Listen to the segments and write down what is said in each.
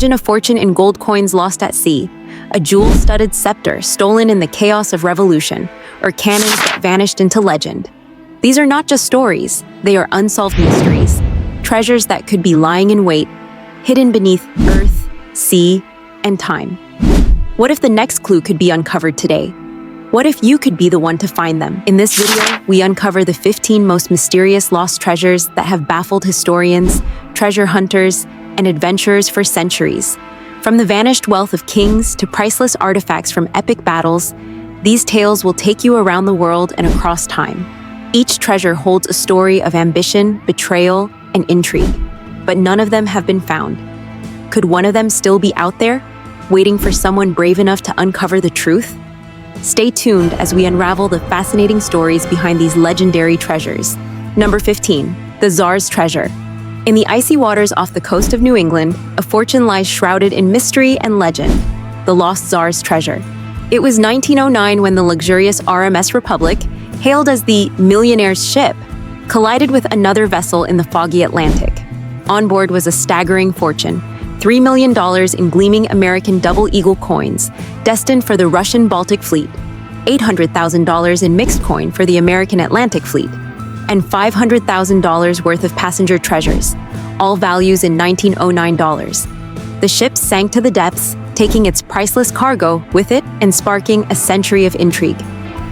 Imagine a fortune in gold coins lost at sea, a jewel-studded scepter stolen in the chaos of revolution, or cannons that vanished into legend. These are not just stories, they are unsolved mysteries, treasures that could be lying in wait, hidden beneath earth, sea, and time. What if the next clue could be uncovered today? What if you could be the one to find them? In this video, we uncover the 15 most mysterious lost treasures that have baffled historians, treasure hunters, and adventurers for centuries. From the vanished wealth of kings to priceless artifacts from epic battles, these tales will take you around the world and across time. Each treasure holds a story of ambition, betrayal, and intrigue, but none of them have been found. Could one of them still be out there, waiting for someone brave enough to uncover the truth? Stay tuned as we unravel the fascinating stories behind these legendary treasures. Number 15, the Tsar's Treasure. In the icy waters off the coast of New England, a fortune lies shrouded in mystery and legend, the lost Tsar's Treasure. It was 1909 when the luxurious RMS Republic, hailed as the millionaire's ship, collided with another vessel in the foggy Atlantic. On board was a staggering fortune, $3 million in gleaming American double eagle coins, destined for the Russian Baltic Fleet, $800,000 in mixed coin for the American Atlantic Fleet, and $500,000 worth of passenger treasures, all values in 1909 dollars. The ship sank to the depths, taking its priceless cargo with it and sparking a century of intrigue.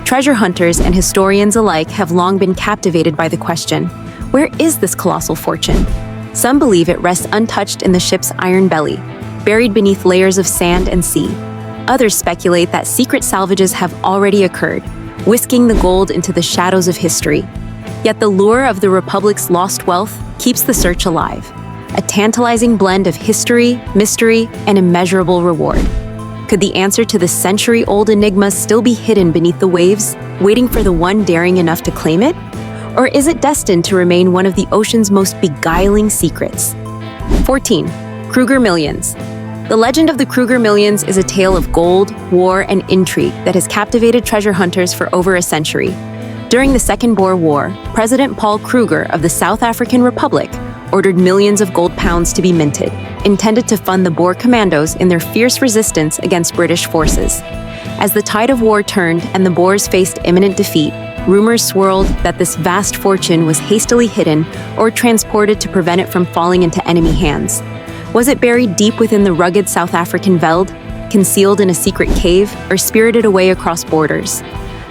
Treasure hunters and historians alike have long been captivated by the question, where is this colossal fortune? Some believe it rests untouched in the ship's iron belly, buried beneath layers of sand and sea. Others speculate that secret salvages have already occurred, whisking the gold into the shadows of history. Yet the lure of the Republic's lost wealth keeps the search alive, a tantalizing blend of history, mystery, and immeasurable reward. Could the answer to this century-old enigma still be hidden beneath the waves, waiting for the one daring enough to claim it? Or is it destined to remain one of the ocean's most beguiling secrets? 14. Krueger Millions. The legend of the Krueger Millions is a tale of gold, war, and intrigue that has captivated treasure hunters for over a century. During the Second Boer War, President Paul Kruger of the South African Republic ordered millions of gold pounds to be minted, intended to fund the Boer commandos in their fierce resistance against British forces. As the tide of war turned and the Boers faced imminent defeat, rumors swirled that this vast fortune was hastily hidden or transported to prevent it from falling into enemy hands. Was it buried deep within the rugged South African veld, concealed in a secret cave, or spirited away across borders?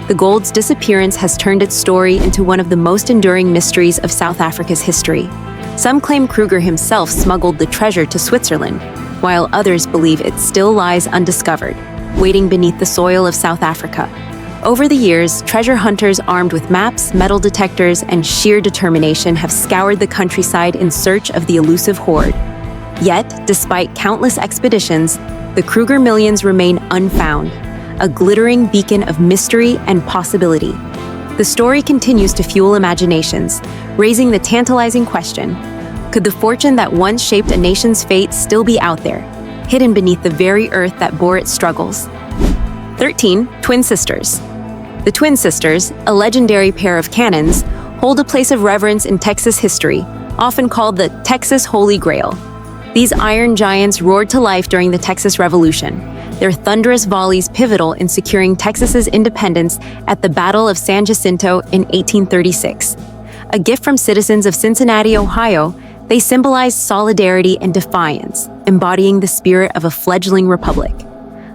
The gold's disappearance has turned its story into one of the most enduring mysteries of South Africa's history. Some claim Krueger himself smuggled the treasure to Switzerland, while others believe it still lies undiscovered, waiting beneath the soil of South Africa. Over the years, treasure hunters armed with maps, metal detectors, and sheer determination have scoured the countryside in search of the elusive hoard. Yet, despite countless expeditions, the Krueger Millions remain unfound, a glittering beacon of mystery and possibility. The story continues to fuel imaginations, raising the tantalizing question, could the fortune that once shaped a nation's fate still be out there, hidden beneath the very earth that bore its struggles? 13. Twin Sisters. The Twin Sisters, a legendary pair of cannons, hold a place of reverence in Texas history, often called the Texas Holy Grail. These iron giants roared to life during the Texas Revolution, their thunderous volleys pivotal in securing Texas's independence at the Battle of San Jacinto in 1836. A gift from citizens of Cincinnati, Ohio, they symbolized solidarity and defiance, embodying the spirit of a fledgling republic.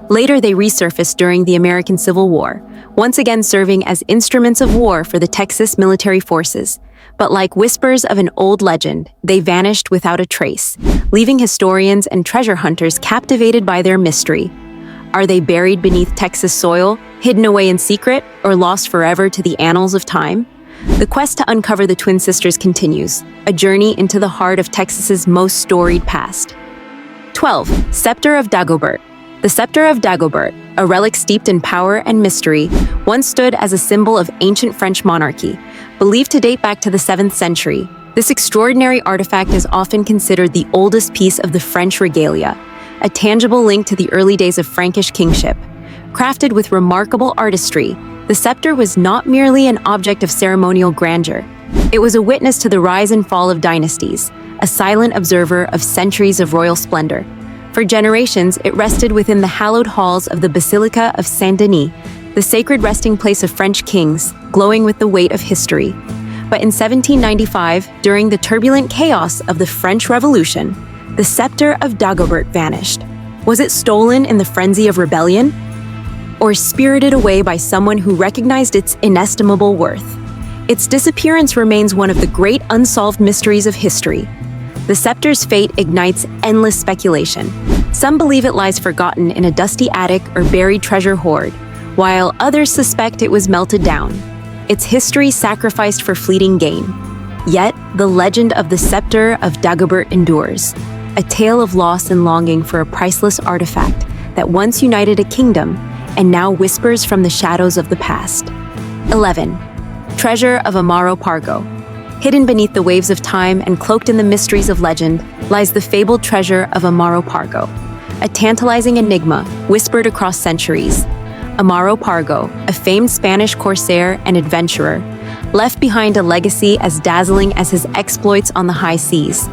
Later, they resurfaced during the American Civil War, once again serving as instruments of war for the Texas military forces. But like whispers of an old legend, they vanished without a trace, leaving historians and treasure hunters captivated by their mystery. Are they buried beneath Texas soil, hidden away in secret, or lost forever to the annals of time? The quest to uncover the Twin Sisters continues, a journey into the heart of Texas's most storied past. 12. Scepter of Dagobert. The Scepter of Dagobert, a relic steeped in power and mystery, once stood as a symbol of ancient French monarchy, believed to date back to the 7th century. This extraordinary artifact is often considered the oldest piece of the French regalia, a tangible link to the early days of Frankish kingship. Crafted with remarkable artistry, the scepter was not merely an object of ceremonial grandeur. It was a witness to the rise and fall of dynasties, a silent observer of centuries of royal splendor. For generations, it rested within the hallowed halls of the Basilica of Saint-Denis, the sacred resting place of French kings, glowing with the weight of history. But in 1795, during the turbulent chaos of the French Revolution, the Scepter of Dagobert vanished. Was it stolen in the frenzy of rebellion? Or spirited away by someone who recognized its inestimable worth? Its disappearance remains one of the great unsolved mysteries of history. The scepter's fate ignites endless speculation. Some believe it lies forgotten in a dusty attic or buried treasure hoard, while others suspect it was melted down, its history sacrificed for fleeting gain. Yet, the legend of the Scepter of Dagobert endures, a tale of loss and longing for a priceless artifact that once united a kingdom and now whispers from the shadows of the past. 11. Treasure of Amaro Pargo. Hidden beneath the waves of time and cloaked in the mysteries of legend lies the fabled treasure of Amaro Pargo, a tantalizing enigma whispered across centuries. Amaro Pargo, a famed Spanish corsair and adventurer, left behind a legacy as dazzling as his exploits on the high seas.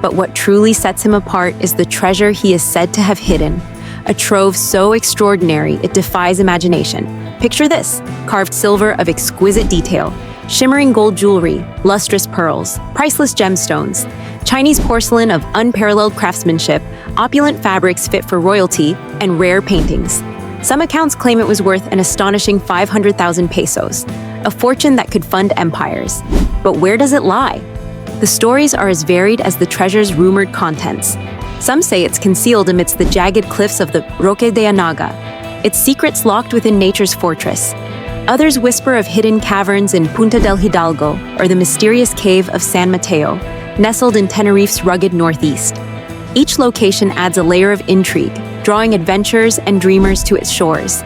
But what truly sets him apart is the treasure he is said to have hidden, a trove so extraordinary it defies imagination. Picture this: carved silver of exquisite detail, shimmering gold jewelry, lustrous pearls, priceless gemstones, Chinese porcelain of unparalleled craftsmanship, opulent fabrics fit for royalty, and rare paintings. Some accounts claim it was worth an astonishing 500,000 pesos, a fortune that could fund empires. But where does it lie? The stories are as varied as the treasure's rumored contents. Some say it's concealed amidst the jagged cliffs of the Roque de Anaga, its secrets locked within nature's fortress. Others whisper of hidden caverns in Punta del Hidalgo or the mysterious cave of San Mateo, nestled in Tenerife's rugged northeast. Each location adds a layer of intrigue, drawing adventurers and dreamers to its shores.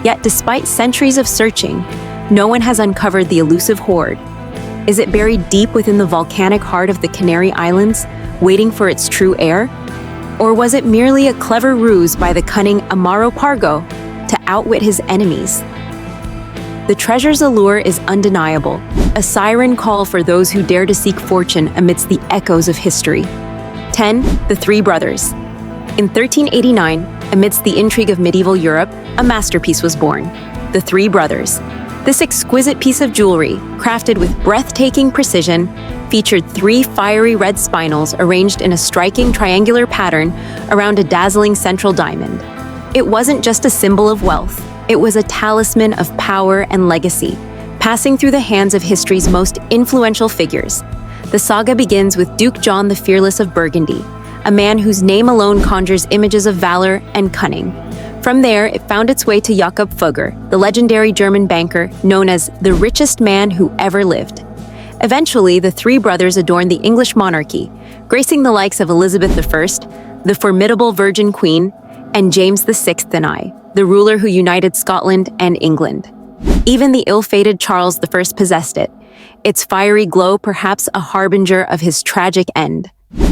Yet despite centuries of searching, no one has uncovered the elusive hoard. Is it buried deep within the volcanic heart of the Canary Islands, waiting for its true heir? Or was it merely a clever ruse by the cunning Amaro Pargo to outwit his enemies? The treasure's allure is undeniable, a siren call for those who dare to seek fortune amidst the echoes of history. 10. The Three Brothers. In 1389, amidst the intrigue of medieval Europe, a masterpiece was born: the Three Brothers. This exquisite piece of jewelry, crafted with breathtaking precision, featured 3 fiery red spinels arranged in a striking triangular pattern around a dazzling central diamond. It wasn't just a symbol of wealth, it was a talisman of power and legacy, passing through the hands of history's most influential figures. The saga begins with Duke John the Fearless of Burgundy, a man whose name alone conjures images of valor and cunning. From there, it found its way to Jakob Fugger, the legendary German banker known as the richest man who ever lived. Eventually, the three brothers adorned the English monarchy, gracing the likes of Elizabeth I, the formidable Virgin Queen, and James VI, the ruler who united Scotland and England. Even the ill-fated Charles I possessed it, its fiery glow perhaps a harbinger of his tragic end.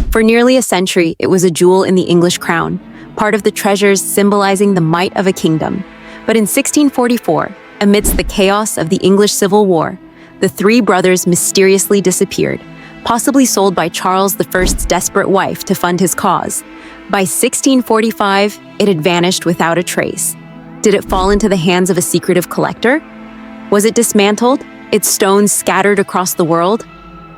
For nearly a century, it was a jewel in the English crown, part of the treasures symbolizing the might of a kingdom. But in 1644, amidst the chaos of the English Civil War, the three brothers mysteriously disappeared, possibly sold by Charles I's desperate wife to fund his cause. By 1645, it had vanished without a trace. Did it fall into the hands of a secretive collector? Was it dismantled, its stones scattered across the world?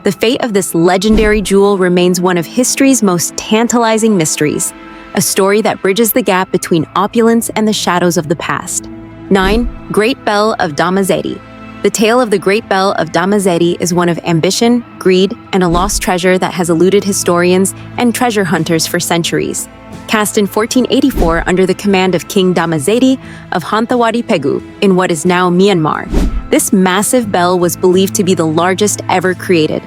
The fate of this legendary jewel remains one of history's most tantalizing mysteries, a story that bridges the gap between opulence and the shadows of the past. 9. Great Bell of Damazetti. The tale of the Great Bell of Damazetti is one of ambition, greed, and a lost treasure that has eluded historians and treasure hunters for centuries. Cast in 1484 under the command of King Damazetti of Hanthawaddy Pegu in what is now Myanmar, this massive bell was believed to be the largest ever created.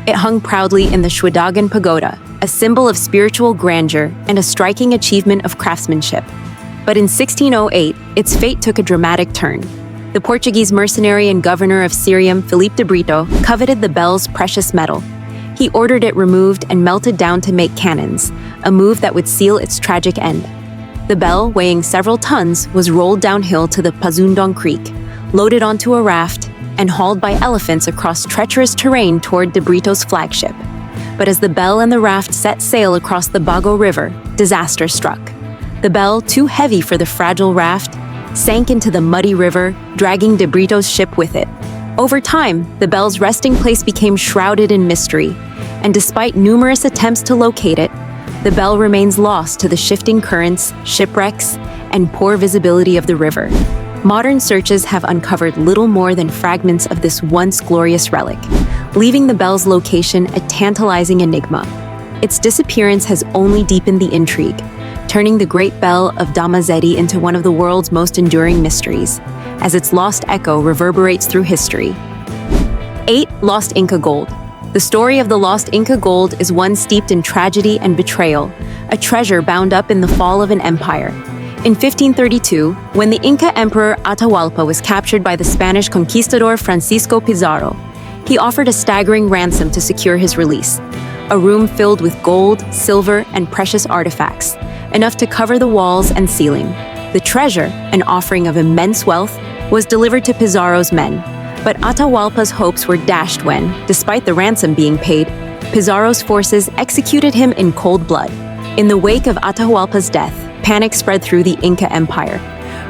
It hung proudly in the Shwedagon Pagoda, a symbol of spiritual grandeur and a striking achievement of craftsmanship. But in 1608, its fate took a dramatic turn. The Portuguese mercenary and governor of Cirium, Filipe de Brito, coveted the bell's precious metal. He ordered it removed and melted down to make cannons, a move that would seal its tragic end. The bell, weighing several tons, was rolled downhill to the Pazundong Creek, loaded onto a raft, and hauled by elephants across treacherous terrain toward de Brito's flagship. But as the bell and the raft set sail across the Pargo River, disaster struck. The bell, too heavy for the fragile raft, sank into the muddy river, dragging de Brito's ship with it. Over time, the bell's resting place became shrouded in mystery, and despite numerous attempts to locate it, the bell remains lost to the shifting currents, shipwrecks, and poor visibility of the river. Modern searches have uncovered little more than fragments of this once glorious relic, leaving the bell's location a tantalizing enigma. Its disappearance has only deepened the intrigue, turning the Great Bell of Damazetti into one of the world's most enduring mysteries, as its lost echo reverberates through history. 8. Lost Inca Gold. The story of the lost Inca gold is one steeped in tragedy and betrayal, a treasure bound up in the fall of an empire. In 1532, when the Inca Emperor Atahualpa was captured by the Spanish conquistador Francisco Pizarro, he offered a staggering ransom to secure his release. A room filled with gold, silver, and precious artifacts, enough to cover the walls and ceiling. The treasure, an offering of immense wealth, was delivered to Pizarro's men. But Atahualpa's hopes were dashed when, despite the ransom being paid, Pizarro's forces executed him in cold blood. In the wake of Atahualpa's death, panic spread through the Inca Empire.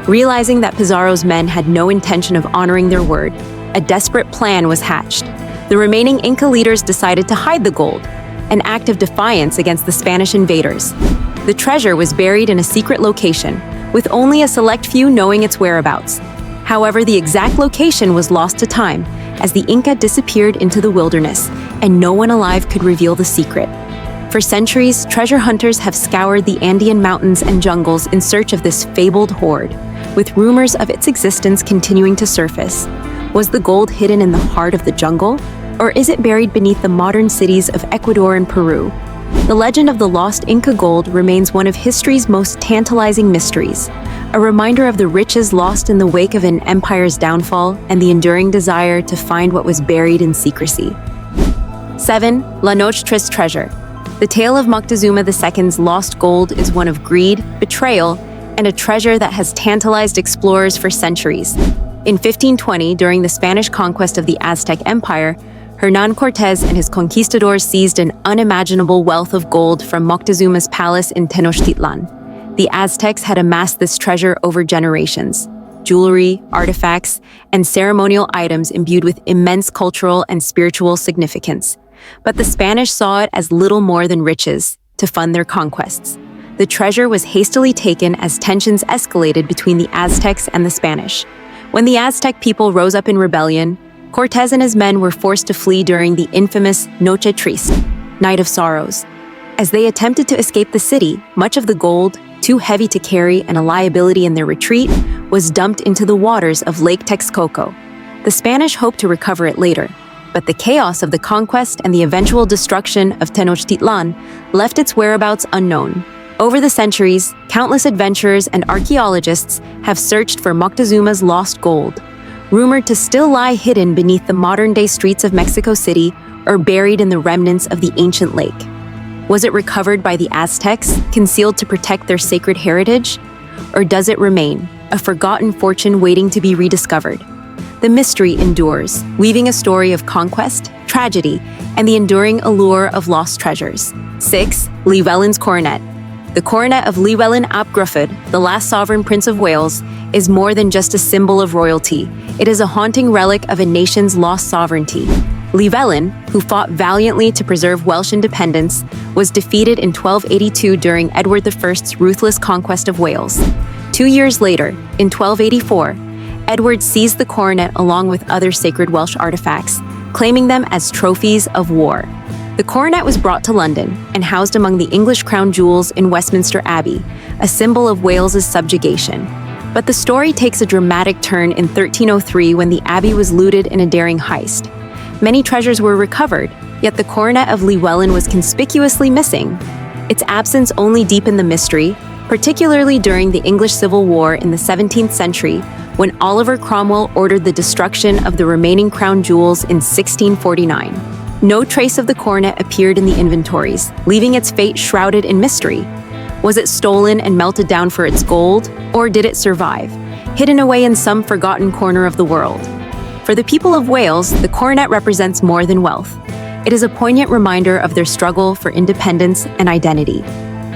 Realizing that Pizarro's men had no intention of honoring their word, a desperate plan was hatched. The remaining Inca leaders decided to hide the gold, an act of defiance against the Spanish invaders. The treasure was buried in a secret location, with only a select few knowing its whereabouts. However, the exact location was lost to time, as the Inca disappeared into the wilderness, and no one alive could reveal the secret. For centuries, treasure hunters have scoured the Andean mountains and jungles in search of this fabled hoard, with rumors of its existence continuing to surface. Was the gold hidden in the heart of the jungle, or is it buried beneath the modern cities of Ecuador and Peru? The legend of the lost Inca gold remains one of history's most tantalizing mysteries, a reminder of the riches lost in the wake of an empire's downfall and the enduring desire to find what was buried in secrecy. 7. La Noche Triste Treasure. The tale of Moctezuma II's lost gold is one of greed, betrayal, and a treasure that has tantalized explorers for centuries. In 1520, during the Spanish conquest of the Aztec Empire, Hernán Cortés and his conquistadors seized an unimaginable wealth of gold from Moctezuma's palace in Tenochtitlan. The Aztecs had amassed this treasure over generations. Jewelry, artifacts, and ceremonial items imbued with immense cultural and spiritual significance. But the Spanish saw it as little more than riches to fund their conquests. The treasure was hastily taken as tensions escalated between the Aztecs and the Spanish. When the Aztec people rose up in rebellion, Cortés and his men were forced to flee during the infamous Noche Triste, Night of Sorrows. As they attempted to escape the city, much of the gold, too heavy to carry and a liability in their retreat, was dumped into the waters of Lake Texcoco. The Spanish hoped to recover it later, but the chaos of the conquest and the eventual destruction of Tenochtitlan left its whereabouts unknown. Over the centuries, countless adventurers and archaeologists have searched for Moctezuma's lost gold, rumored to still lie hidden beneath the modern-day streets of Mexico City or buried in the remnants of the ancient lake. Was it recovered by the Aztecs, concealed to protect their sacred heritage? Or does it remain, a forgotten fortune waiting to be rediscovered? The mystery endures, weaving a story of conquest, tragedy, and the enduring allure of lost treasures. 6. Llywelyn's Coronet. The coronet of Llywelyn ap Gruffudd, the last sovereign prince of Wales, is more than just a symbol of royalty. It is a haunting relic of a nation's lost sovereignty. Llywelyn, who fought valiantly to preserve Welsh independence, was defeated in 1282 during Edward I's ruthless conquest of Wales. 2 years later, in 1284, Edward seized the coronet along with other sacred Welsh artifacts, claiming them as trophies of war. The coronet was brought to London and housed among the English crown jewels in Westminster Abbey, a symbol of Wales's subjugation. But the story takes a dramatic turn in 1303 when the abbey was looted in a daring heist. Many treasures were recovered, yet the coronet of Llywelyn was conspicuously missing. Its absence only deepened the mystery, particularly during the English Civil War in the 17th century, when Oliver Cromwell ordered the destruction of the remaining crown jewels in 1649. No trace of the coronet appeared in the inventories, leaving its fate shrouded in mystery. Was it stolen and melted down for its gold, or did it survive, hidden away in some forgotten corner of the world? For the people of Wales, the coronet represents more than wealth. It is a poignant reminder of their struggle for independence and identity.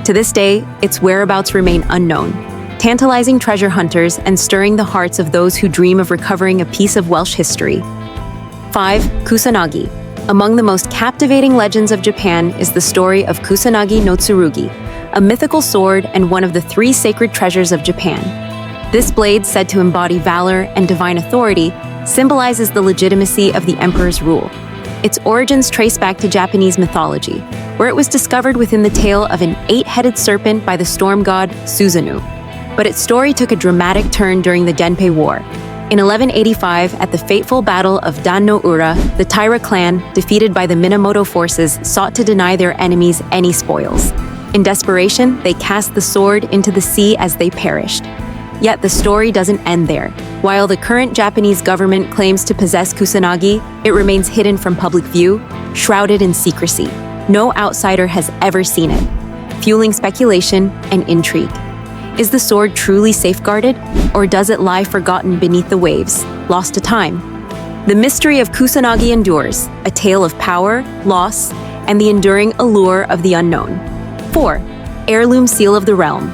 To this day, its whereabouts remain unknown, tantalizing treasure hunters and stirring the hearts of those who dream of recovering a piece of Welsh history. 5. Kusanagi. Among the most captivating legends of Japan is the story of Kusanagi no Tsurugi, a mythical sword and one of the 3 sacred treasures of Japan. This blade, said to embody valor and divine authority, symbolizes the legitimacy of the emperor's rule. Its origins trace back to Japanese mythology, where it was discovered within the tail of an 8-headed serpent by the storm god Susanoo. But its story took a dramatic turn during the Genpei War. In 1185, at the fateful Battle of Dan no Ura, the Taira clan, defeated by the Minamoto forces, sought to deny their enemies any spoils. In desperation, they cast the sword into the sea as they perished. Yet the story doesn't end there. While the current Japanese government claims to possess Kusanagi, it remains hidden from public view, shrouded in secrecy. No outsider has ever seen it, fueling speculation and intrigue. Is the sword truly safeguarded, or does it lie forgotten beneath the waves, lost to time? The mystery of Kusanagi endures, a tale of power, loss, and the enduring allure of the unknown. 4. Heirloom Seal of the Realm.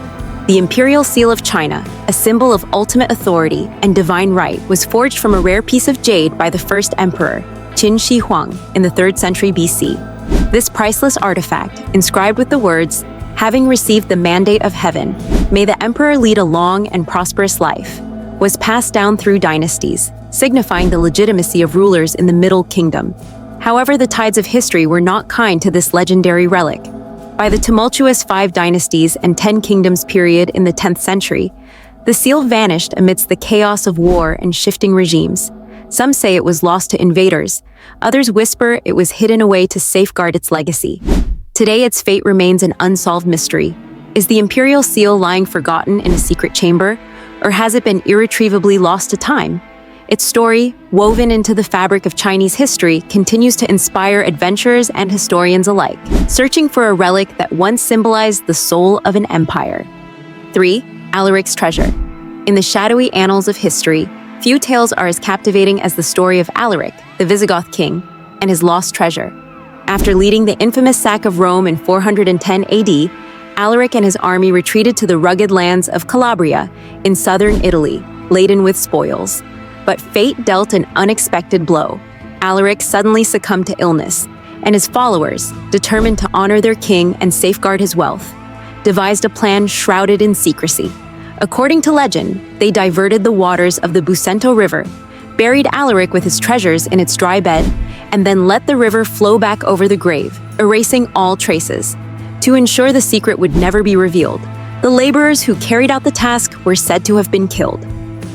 The Imperial Seal of China, a symbol of ultimate authority and divine right, was forged from a rare piece of jade by the first emperor, Qin Shi Huang, in the 3rd century BC. This priceless artifact, inscribed with the words, "Having received the mandate of heaven, may the emperor lead a long and prosperous life," was passed down through dynasties, signifying the legitimacy of rulers in the Middle Kingdom. However, the tides of history were not kind to this legendary relic. By the tumultuous 5 dynasties and 10 kingdoms period in the 10th century, the seal vanished amidst the chaos of war and shifting regimes. Some say it was lost to invaders, others whisper it was hidden away to safeguard its legacy. Today, its fate remains an unsolved mystery. Is the imperial seal lying forgotten in a secret chamber, or has it been irretrievably lost to time? Its story, woven into the fabric of Chinese history, continues to inspire adventurers and historians alike, searching for a relic that once symbolized the soul of an empire. 3. Alaric's treasure. In the shadowy annals of history, few tales are as captivating as the story of Alaric, the Visigoth king, and his lost treasure. After leading the infamous sack of Rome in 410 AD, Alaric and his army retreated to the rugged lands of Calabria in southern Italy, laden with spoils. But fate dealt an unexpected blow. Alaric suddenly succumbed to illness, and his followers, determined to honor their king and safeguard his wealth, devised a plan shrouded in secrecy. According to legend, they diverted the waters of the Busento River, buried Alaric with his treasures in its dry bed, and then let the river flow back over the grave, erasing all traces. To ensure the secret would never be revealed, the laborers who carried out the task were said to have been killed.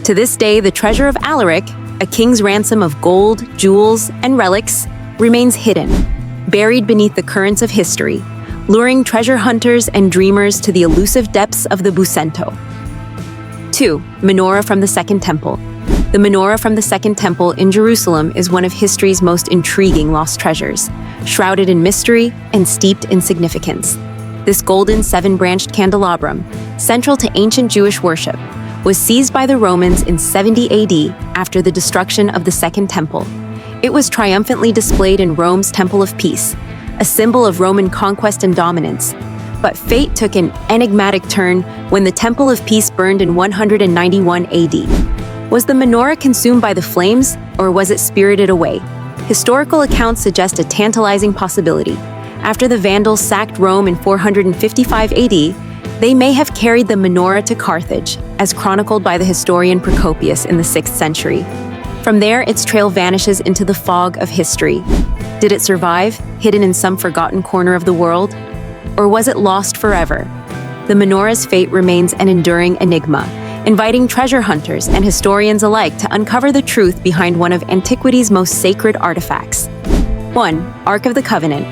To this day, the treasure of Alaric, a king's ransom of gold, jewels, and relics, remains hidden, buried beneath the currents of history, luring treasure hunters and dreamers to the elusive depths of the Busento. 2. Manora from the Second Temple. The Manora from the Second Temple in Jerusalem is one of history's most intriguing lost treasures, shrouded in mystery and steeped in significance. This golden 7-branched candelabrum, central to ancient Jewish worship, was seized by the Romans in 70 AD after the destruction of the Second Temple. It was triumphantly displayed in Rome's Temple of Peace, a symbol of Roman conquest and dominance. But fate took an enigmatic turn when the Temple of Peace burned in 191 AD. Was the menorah consumed by the flames, or was it spirited away? Historical accounts suggest a tantalizing possibility. After the Vandals sacked Rome in 455 AD, they may have carried the menorah to Carthage, as chronicled by the historian Procopius in the 6th century. From there, its trail vanishes into the fog of history. Did it survive, hidden in some forgotten corner of the world? Or was it lost forever? The menorah's fate remains an enduring enigma, inviting treasure hunters and historians alike to uncover the truth behind one of antiquity's most sacred artifacts. 1. Ark of the Covenant.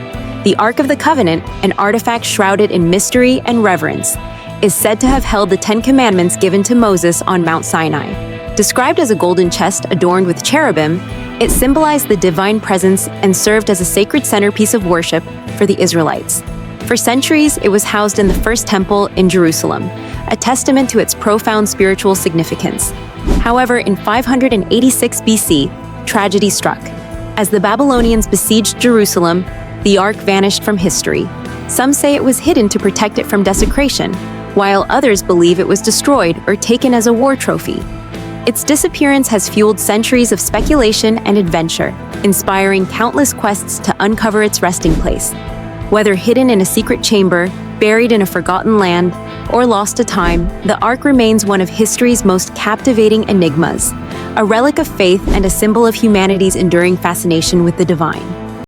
The Ark of the Covenant, an artifact shrouded in mystery and reverence, is said to have held the 10 Commandments given to Moses on Mount Sinai. Described as a golden chest adorned with cherubim, it symbolized the divine presence and served as a sacred centerpiece of worship for the Israelites. For centuries, it was housed in the First Temple in Jerusalem, a testament to its profound spiritual significance. However, in 586 BC, tragedy struck. As the Babylonians besieged Jerusalem, the Ark vanished from history. Some say it was hidden to protect it from desecration, while others believe it was destroyed or taken as a war trophy. Its disappearance has fueled centuries of speculation and adventure, inspiring countless quests to uncover its resting place. Whether hidden in a secret chamber, buried in a forgotten land, or lost to time, the Ark remains one of history's most captivating enigmas, a relic of faith and a symbol of humanity's enduring fascination with the divine.